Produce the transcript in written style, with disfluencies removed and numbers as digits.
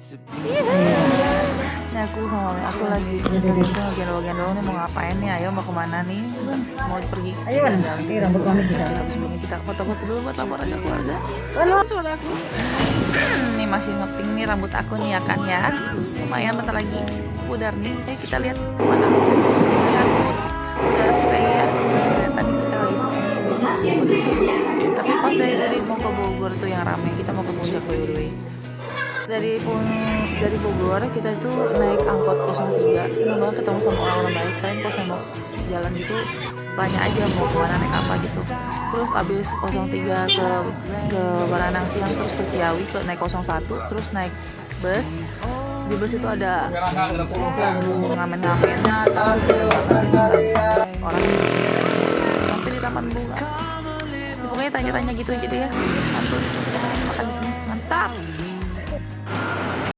Ini aku sama mami aku lagi gendong-gendong nih, mau ngapain nih? Ayo mau kemana nih? Mau pergi? Ayo Wan, ini rambut mami kita. Sebelumnya kita foto-foto dulu buat laporan ke keluarga. Suara aku. Nih masih ngeping nih rambut aku nih ya kan ya. Lumayan bentar lagi pudar nih. Kita lihat kemana? Ya, udah stay ya. Tadi kita lagi stay. Tapi pas dari mau ke Bogor tuh yang ramai, kita mau ke puncak by the way. Dari Bogor kita itu naik angkot 03. Seneng banget ketemu sama orang-orang baik. Kalian kalau mau jalan gitu tanya aja mau kemana naik apa gitu. Terus abis 03 ke Baranang Siang, terus ke Ciawi ke naik 01, terus naik bus. Di bus itu ada lagu ngamen-ngamennya, terus orang sampai di Taman Bunga. Pokoknya tanya-tanya gitu aja deh ya. Mantul, makan di sini mantap.